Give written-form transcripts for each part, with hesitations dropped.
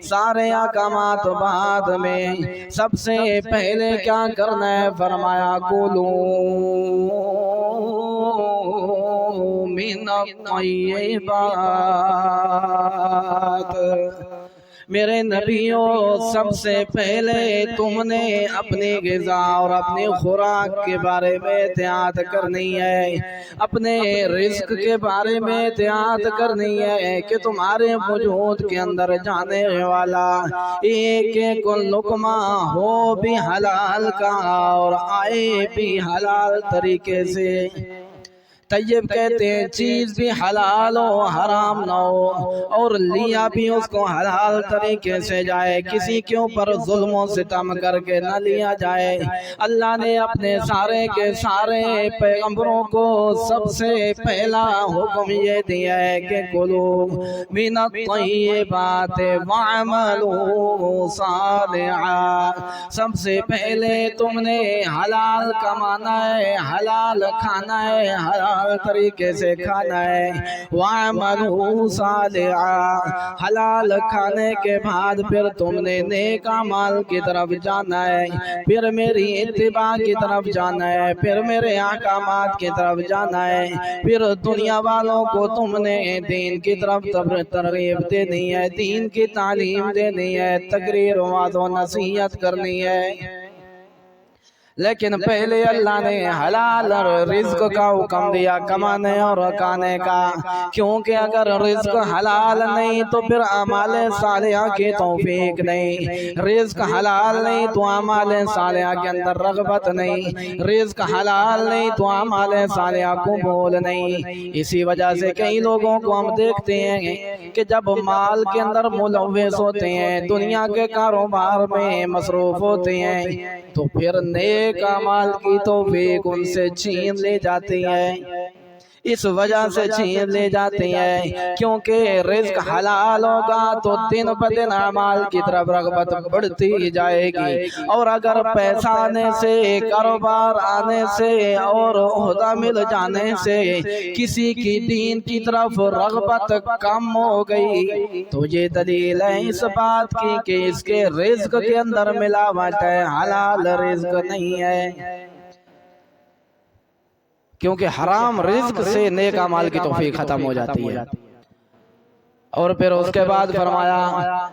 سارے احکامات بعد میں، سب سے پہلے کیا کرنا ہے؟ فرمایا کلو من الطیبات۔ میرے نبیوں، سب سے پہلے تم نے اپنی غذا اور اپنی خوراک کے بارے میں احتیاط کرنی ہے، اپنے رزق کے بارے میں احتیاط کرنی ہے کہ تمہارے وجود کے اندر جانے والا ایک ایک لقمہ ہو بھی حلال کا اور آئے بھی حلال طریقے سے۔ طیب کہتے ہیں چیز بھی حلال ہو، حرام نہ ہو، اور لیا بھی اس کو حلال طریقے سے جائے، کسی کے اوپر ظلم و ستم کر کے نہ لیا جائے۔ اللہ نے اپنے سارے کے سارے پیغمبروں کو سب سے پہلا حکم یہ دیا ہے کہ کلو من الطیبات وعملوا صالحا۔ سب سے پہلے تم نے حلال کمانا ہے، حلال کھانا ہے، حلال طریقے سے کھانا ہے۔ وَعَمَلُوا صَالِحًا، حلال کھانے کے بعد پھر تم نے نیک اعمال کی طرف جانا ہے، پھر میری اتباع کی طرف جانا ہے، پھر میرے احکامات کی طرف جانا ہے، پھر دنیا والوں کو تم نے دین کی طرف ترغیب دینی ہے، دین کی تعلیم دینی ہے، تقریر و نصیحت کرنی ہے۔ لیکن پہلے اللہ نے حلال رزق کا حکم دیا، کمانے اور کھانے کا، کیونکہ اگر رزق حلال نہیں تو پھر اعمال صالحہ کی توفیق نہیں، رزق حلال نہیں تو اعمال صالحہ کے اندر رغبت نہیں، رزق حلال نہیں تو اعمال صالحہ قبول نہیں۔ اسی وجہ سے کئی لوگوں کو ہم دیکھتے ہیں کہ جب مال کے اندر ملوث ہوتے ہیں، دنیا کے کاروبار میں مصروف ہوتے ہیں، تو پھر نیک اعمال کی توفیق ان سے چھین لے جاتی ہے۔ اس وجہ سے چھین لے جاتی ہے کیونکہ رزق حلال ہوگا تو دن بدن اعمال کی طرف رغبت بڑھتی جائے گی، اور اگر پیسہ آنے سے، کاروبار آنے سے اور عہدہ مل جانے سے کسی کی دین کی طرف رغبت کم ہو گئی تو یہ دلیل ہے اس بات کی کہ اس کے رزق کے اندر ملاوٹ ہے، حلال رزق نہیں ہے۔ کیونکہ حرام رزق سے نیک اعمال کی توفیق ختم ہو جاتی ہے۔ اور پھر اس کے بعد فرمایا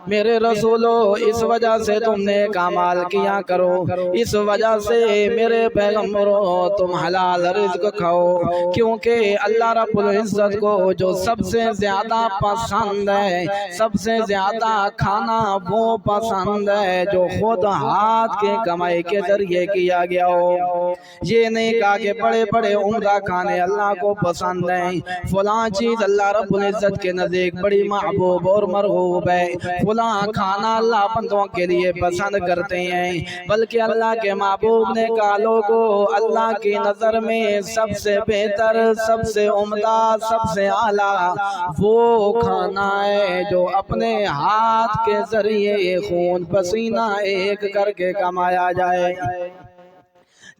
میرے رسولو، اس وجہ سے تم نیک اعمال کیا کرو، اس وجہ سے میرے پیغمبروں تم حلال رزق کھاؤ، کیونکہ اللہ رب العزت کو جو سب سے زیادہ پسند ہے، سب سے زیادہ کھانا وہ پسند ہے جو خود ہاتھ کے کمائی کے ذریعے کیا گیا ہو۔ یہ نہیں کہا کہ بڑے بڑے عمدہ کھانے اللہ کو پسند ہیں، فلاں چیز اللہ رب العزت کے نزدیک بڑی محبوب اور مرغوب ہے، فلاں کھانا اللہ بندوں کے لیے پسند کرتے ہیں، بلکہ اللہ کے محبوب نے کہا لوگو، اللہ کی نظر میں سب سے بہتر، سب سے عمدہ، سب سے اعلیٰ وہ کھانا ہے جو اپنے ہاتھ کے ذریعے خون پسینہ ایک کر کے کمایا جائے۔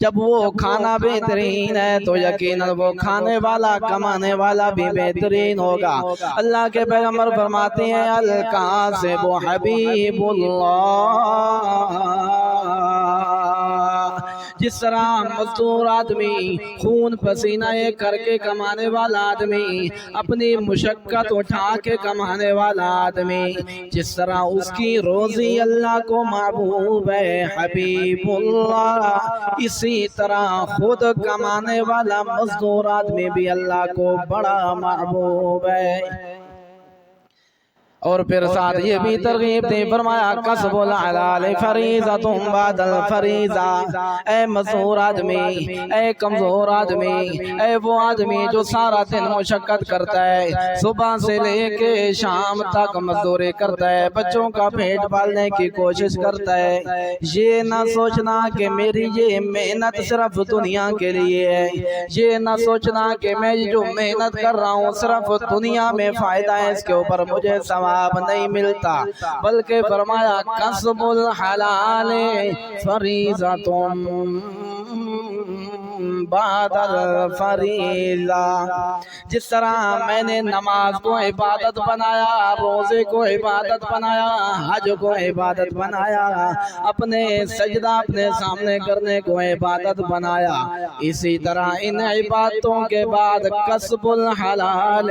جب وہ کھانا بہترین ہے تو یقیناً وہ کھانے والا کمانے والا بھی بہترین ہوگا۔ اللہ کے پیغمبر فرماتے ہیں الکاسب حبیب اللہ، جس طرح مزدور آدمی خون پسینہ ایک کر کے کمانے والا آدمی، اپنی مشقت اٹھا کے کمانے والا آدمی، جس طرح اس کی روزی اللہ کو محبوب ہے، حبیب اللہ، اسی طرح خود کمانے والا مزدور آدمی بھی اللہ کو بڑا محبوب ہے۔ اور پھر ساتھ یہ بھی ترغیب دی، فرمایا کسب الحلال فریضۃ بعد الفریضہ۔ اے مزدور آدمی، اے کمزور آدمی، اے وہ آدمی جو سارا دن مشقت کرتا ہے، صبح سے لے کے شام تک مزدوری کرتا ہے، بچوں کا پیٹ پالنے کی کوشش کرتا ہے، یہ نہ سوچنا کہ میری یہ محنت صرف دنیا کے لیے ہے، یہ نہ سوچنا کہ میں جو محنت کر رہا ہوں صرف دنیا میں فائدہ ہے، اس کے اوپر مجھے ثواب نہیں ملتا، بلکہ فرمایا کسب الحلال فریضۃ بعد الفریضہ، جس طرح میں نے نماز کو عبادت بنایا، روزے کو عبادت بنایا، حج کو عبادت بنایا، اپنے سجدہ اپنے سامنے کرنے کو عبادت بنایا، اسی طرح ان عبادتوں کے بعد کسب الحلال،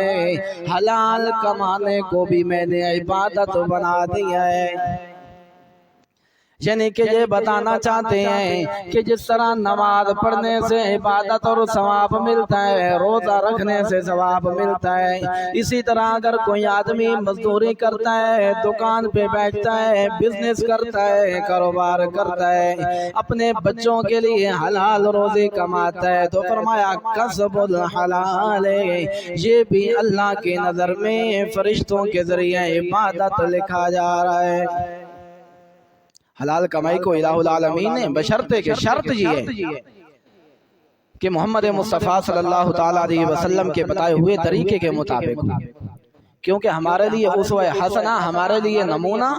حلال کمانے کو بھی میں نے عبادت بنا دیا ہے۔ یعنی کہ یہ بتانا چاہتے ہیں کہ جس طرح نماز پڑھنے سے عبادت اور ثواب ملتا ہے، روزہ رکھنے سے ثواب ملتا ہے، اسی طرح اگر کوئی آدمی مزدوری کرتا ہے، دکان پہ بیٹھتا ہے، بزنس کرتا ہے، کاروبار کرتا ہے، اپنے بچوں کے لیے حلال روزی کماتا ہے، تو فرمایا کسب الحلال، یہ بھی اللہ کی نظر میں فرشتوں کے ذریعے عبادت لکھا جا رہا ہے۔ حلال کمائی کو الہ العالمین نے بشرطے کے شرط یہ ہے کہ محمد مصطفیٰ صلی اللہ علیہ وسلم کے بتائے ہوئے طریقے کے مطابق، کیونکہ ہمارے لیے اسوہ حسنہ، ہمارے لیے نمونہ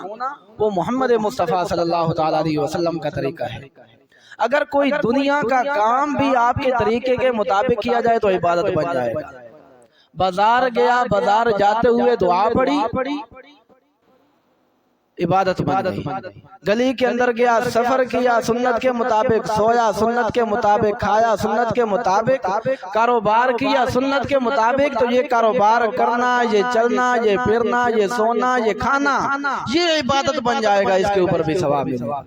وہ محمد مصطفیٰ صلی اللہ علیہ وسلم کا طریقہ ہے۔ اگر کوئی دنیا کا کام بھی آپ کے طریقے کے مطابق کیا جائے تو عبادت بن جائے گا۔ بازار گیا، بازار جاتے ہوئے دعا پڑھی، عبادت بن گئی۔ گلی کے اندر گیا، سفر کیا، سنت کے مطابق سویا، سنت کے مطابق کھایا، سنت کے مطابق کاروبار کیا، سنت کے مطابق، تو یہ کاروبار کرنا، یہ چلنا، یہ پھرنا، یہ سونا، یہ کھانا، یہ عبادت بن جائے گا، اس کے اوپر بھی ثواب ملے گا۔